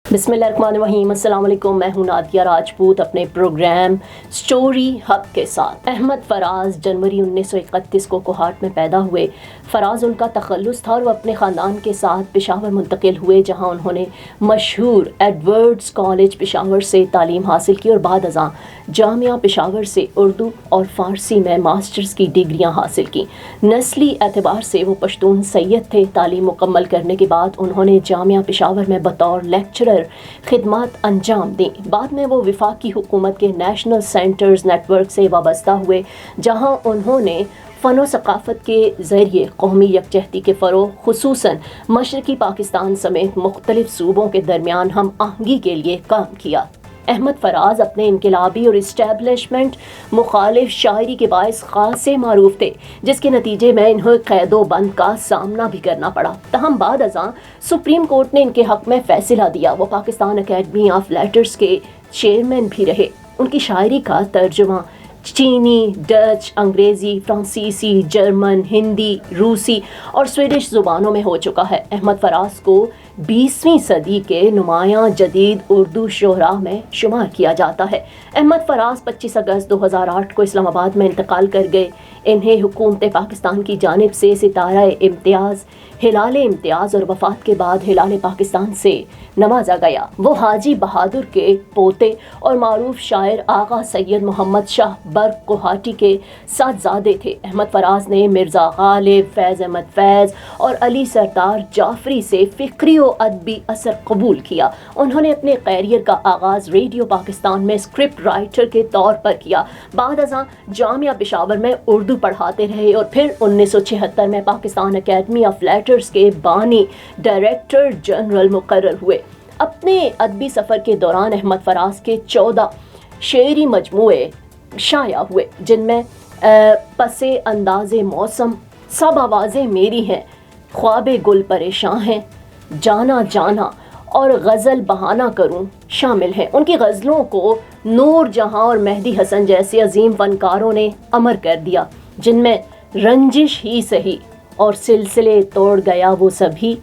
बिस्मिल्लाहिर्रहमानिर्रहीम। अस्सलाम वालेकुम। मैं हूं नादिया राजपूत अपने प्रोग्राम स्टोरी हब के साथ। अहमद फराज जनवरी 1931 को कोहाट में पैदा हुए। फराज उनका तखल्लुस था और वो अपने ख़ानदान के साथ पेशावर मुंतकिल हुए, जहां उन्होंने मशहूर एडवर्ड्स कॉलेज पेशावर से तालीम हासिल की और बाद अज़ां जामिया पेशावर से उर्दू और फ़ारसी में मास्टर्स की डिग्रियां हासिल की। नस्ली एतबार से वो पश्तून सैयद थे। तालीम मुकम्मल करने के बाद उन्होंने जामिया पेशावर में बतौर लेक्चरर खिदमत अंजाम दी। बाद में वो वफाकी हुकूमत के नेशनल सेंटर्स नेटवर्क से वाबस्ता हुए, जहां उन्होंने फ़न व सक़ाफ़त के ज़रिए कौमी यकजहती के फ़रोग़, खुसूसन मशरक़ी पाकिस्तान समेत मुख्तलिफ़ सूबों के दरमियान हम आहंगी के लिए काम किया। अहमद फराज अपने इनकलाबी और इस्टेब्लिशमेंट मुखालिफ शायरी के बायस खासे मारूफ थे, जिसके नतीजे में इन्हें कैदो बंद का सामना भी करना पड़ा। तहम बाद अज़ां सुप्रीम कोर्ट ने इनके हक़ में फ़ैसला दिया। वो पाकिस्तान अकेडमी ऑफ लेटर्स के चेयरमैन भी रहे। उनकी शायरी का तर्जुमा चीनी, डच, अंग्रेज़ी, फ्रांसीसी, जर्मन, हिंदी, रूसी और स्वीडिश ज़ुबानों में हो चुका है। अहमद फराज को 20वीं सदी के नुमायाँ जदीद उर्दू शुअरा में शुमार किया जाता है। अहमद फराज 25 अगस्त 2008 को इस्लामाबाद में इंतकाल कर गए। इन्हें हुकूमत पाकिस्तान की जानिब से सितारा इम्तियाज़, हिलाल इम्तियाज़ और वफ़ात के बाद हिलाल पाकिस्तान से नवाजा गया। वो हाजी बहादुर के पोते और मारूफ शायर आगा सैयद मोहम्मद शाह बर्क कोहाटी के साथजादे थे। अहमद फराज ने मिर्ज़ा गालिब, फैज़ अहमद फैज़ और अली सरदार जाफरी से फ़िक्री और अदबी असर कबूल किया। उन्होंने अपने कैरियर का आगाज़ रेडियो पाकिस्तान में स्क्रिप्ट राइटर के तौर पर किया। बाद अज़ां जामिया पेशावर में उर्दू पढ़ाते रहे और फिर 1976 में पाकिस्तान अकेडमी ऑफ लेटर्स के बानी डायरेक्टर जनरल मुकर्रर हुए। अपने अदबी सफ़र के दौरान अहमद फराज के 14 शेरी मजमूए शाया हुए, जिनमें पसे अंदाज़े मौसम, सब आवाज़ें मेरी हैं, ख्वाबे गुल परेशान हैं, जाना जाना और गज़ल बहाना करूं शामिल हैं। उनकी गज़लों को नूर जहां और मेहदी हसन जैसे अजीम फनकारों ने अमर कर दिया, जिनमें रंजिश ही सही और सिलसिले तोड़ गया वो सभी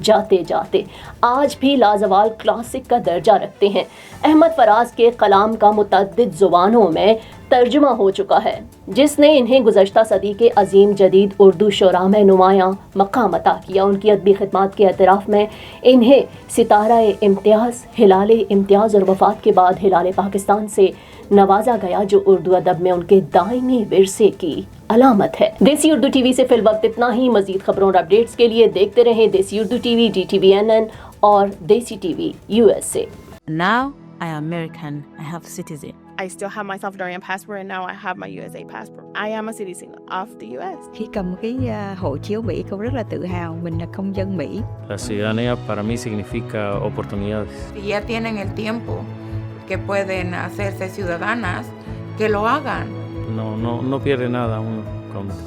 जाते जाते आज भी लाजवाल क्लासिक का दर्जा रखते हैं। अहमद फराज के कलाम का मुतअद्दिद ज़ुबानों में तर्जुमा हो चुका है, जिसने इन्हें गुज़श्ता सदी के अजीम जदीद उर्दू शुरा में नुमायाँ मकाम अता किया। उनकी अदबी खिदमात के एतराफ़ में इन्हें सितारा इम्तियाज़, हिलाल इम्तियाज़ और वफ़ात के बाद हिलाल पाकिस्तान से नवाजा गया, जो उर्दू अदब में उनके दायमी विरसे की अलामत है। देसी उर्दू टीवी से फिल वक्त इतना ही। मज़ीद खबरों और अपडेट्स के लिए देखते रहें देसी उर्दू टीवी, DTVNN और देसी TV USA। Now I am American. I have citizen. I still have my Salvadorian passport and now I have my USA passport. I am a citizen of the US. Khi cầm cái hộ chiếu Mỹ, cô rất là tự hào mình là công dân Mỹ. La ciudadanía para mí significa oportunidades. Si ya tienen el tiempo que pueden hacerse ciudadanas, que lo hagan. No pierde nada uno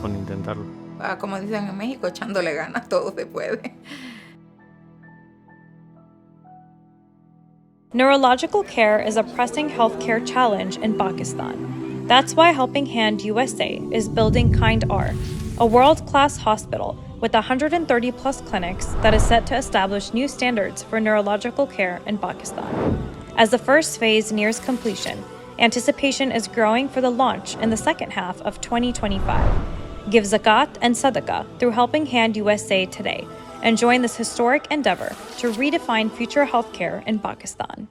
con intentarlo. Como dicen en México, echándole ganas, todo se puede. Neurological care is a pressing healthcare challenge in Pakistan. That's why Helping Hand USA is building Kind R, a world-class hospital with 130 plus clinics that is set to establish new standards for neurological care in Pakistan. As the first phase nears completion, anticipation is growing for the launch in the second half of 2025. Give zakat and sadaqah through Helping Hand USA today and join this historic endeavor to redefine future healthcare in Pakistan.